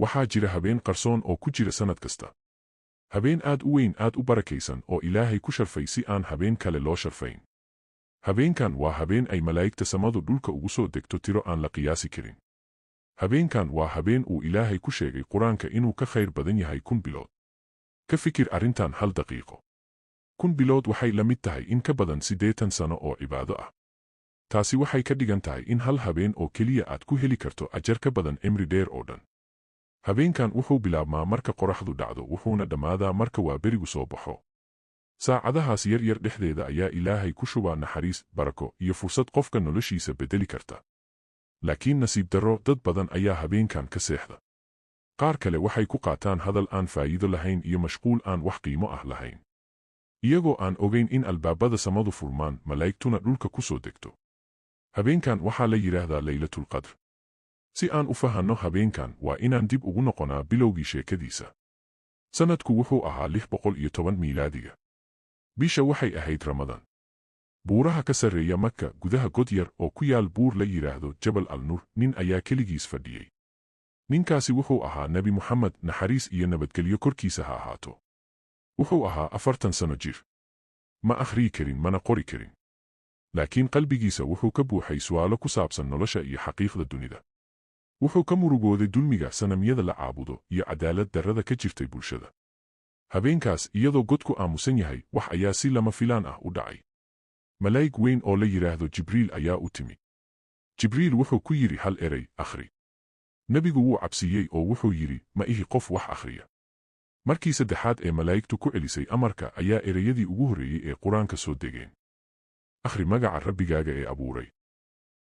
waxaa jira habeen qarsoon oo ku jira sannad kasta. Habeen aad u weyn, aad u barakaysan oo Ilaahay ku sharfay si aan habeen kale loo sharfayn. Habeenkan waa habeen ay malaa'igta samadu dhulka ugu soo degto tiro aan la qiyaasi karin. Habeenkan waa habeen uu Ilaahay ku sheegay Qur'aanka inuu ka khayr badan yahay 1000 bilood. Ka fikir arrintan hal daqiiqo. 1000 bilood waxay la mid tahay in ka badan 80 sano oo cibaado ah. Taasi waxay ka dhigan tahay in hal habeen oo keliya aad ku heli karto ajar ka badan cimri dheer oo dhan. Habeenkan wuxuu bilaabmaa marka qoraxdu dhacdo wuxuuna dhammaadaa marka waaberigu soo baxo. Saacadahaas yar dhexdeeda ayaa Ilaahay ku shubaa naxariis, barako iyo fursad qofka noloshiisa beddeli karta. Laakiin nasiib darro, dad badan ayaa habeenkan ka seexda. Qaar kale waxay ku qaataan hadal aan faa'iido lahayn iyo mashquul aan wax qiimo ah lahayn. Iyagoo aan ogayn in albaabada samadu furmaan, malaa'igtuna dhulka ku soo degto. Habeenkan waxaa la yidhaahdaa Laylatul Qadr. Si aan u fahanno habeenkan, waa inaan dib ugu noqonaa bilowgii sheekadiisa. Sannadku wuxuu ahaa 610 miilaadiga. Bisha waxay ahayd Ramadaan. Buuraha ka sarreeya Makka, gudaha god yar oo ku yaal buur la yidhaahdo Jabal al-Nur, nin ayaa keligiis fadhiyey. Ninkaasi wuxuu ahaa Nebi Muxamed, naxariis iyo nabadgelyo korkiisa ha ahaato. Wuxuu ahaa 40 sano jir. Ma akhriyi karin, mana qori karin. Laakiin qalbigiisa wuxuu ka buuxay su'aalo ku saabsan nolosha iyo xaqiiqda dunida. Wuxuu ka murugooday dulmiga, sanamyada la caabudo, iyo cadaalad darrada ka jirtay bulshada. Habeenkaas, iyadoo godku aamusan yahay, wax ayaa si lama filaan ah u dhacay. Malaa'ig weyn oo la yidhaahdo Jibriil ayaa u timi. Jibriil wuxuu ku yidhi hal eray, akhri. Nebigu wuu cabsiiyey oo wuxuu yidhi, ma ihi qof wax akhriya. Markii saddexaad ee malaa'igtu ku celisay amarka ayaa erayadii ugu horreeyey ee Qur'aanka soo degeen. Akhri magaca Rabbigaaga ee abuuray.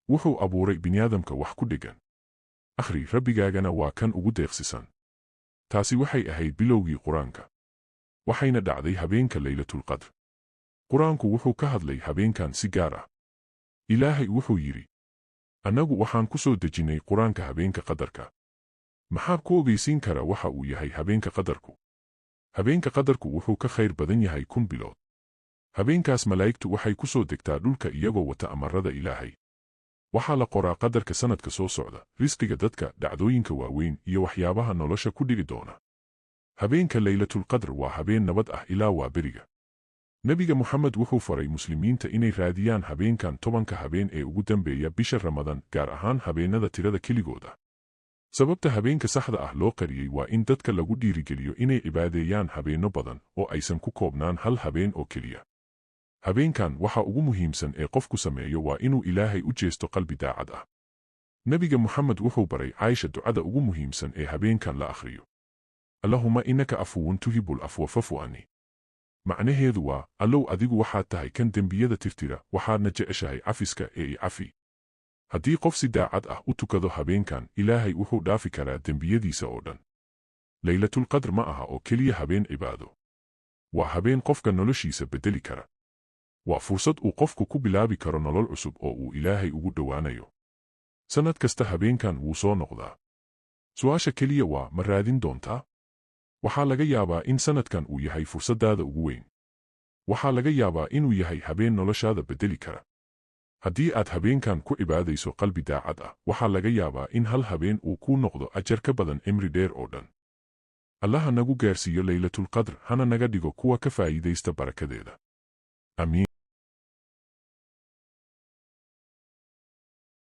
Wuxuu abuuray bini'aadamka wax ku dheggan. Akhri, Rabbigaagana waa kan ugu deeqsisan. Taasi waxay ahayd bilowgii Qur'aanka. Waxayna dhacday habeenka Laylatul Qadr. Qur'aanku wuxuu ka hadlay habeenkan si gaar ah. Ilaahay wuxuu yidhi, annagu waxaan ku soo dejinnay Qur'aanka habeenka qadarka. Maxaa ku ogeysiin kara waxa uu yahay habeenka qadarku? Habeenka qadarku wuxuu ka khayr badan yahay 1000 bilood. Habeenkaas malaa'igtu waxay ku soo degtaa dhulka iyagoo wata amarada Ilaahay. Waxaa la qoraa qadarka sannadka soo socda, risqiga dadka, dhacdooyinka waaweyn iyo waxyaabaha nolosha ku dhici doona. Habeenka Laylatul Qadr waa habeen nabad ah ilaa waaberiga. Nebiga Muxamed wuxuu faray muslimiinta inay raadiyaan habeenkan 10ka habeen ee ugu dambeeya bisha Ramadaan, gaar ahaan habeenada tirada keligooda. Sababta habeenka saxda ah loo qariyey waa in dadka lagu dhiirigeliyo inay cibaadeeyaan habeenno badan oo aysan ku koobnaan hal habeen oo keliya. Habeenkan waxa ugu muhiimsan ee qofku sameeyo waa inuu Ilaahay u jeesto qalbi daacad ah. Nebiga Muxamed wuxuu baray Caaisha ducada ugu muhiimsan ee habeenkan la akhriyo. Allahumma innaka afuwun tuhibbul afwa fa'fu anni. Macnaheedu waa, Allow adigu waxaad tahay kan dembiyada tirtira, waxaadna jeceshahay cafiska ee i cafi. Haddii qof si daacad ah u tukado habeenkan, Ilaahay wuxuu dhaafi karaa dembiyadiisa oo dhan. Laylatul Qadr ma aha oo keliya habeen cibaado. Waa habeen qofka noloshiisa beddeli kara. Waa fursad uu qofku ku bilaabi karo nolol cusub oo uu Ilaahay ugu dhowaanayo. Sannad kasta habeenkan wuu soo noqdaa. Su'aasha keliya waa, ma raadin doontaa? Waxaa laga yaabaa in sannadkan uu yahay fursaddaada ugu weyn. Waxaa laga yaabaa inuu yahay habeen noloshaada beddeli kara. Haddii aad habeenkan ku cibaadayso qalbi daacad ah, waxaa laga yaabaa in hal habeen uu kuu noqdo ajar ka badan cimri dheer oo dhan. Allaha nagu gaarsiiyo Laylatul Qadr, hana naga dhigo kuwa ka faa'iidaysta barakadeeda. Amiin.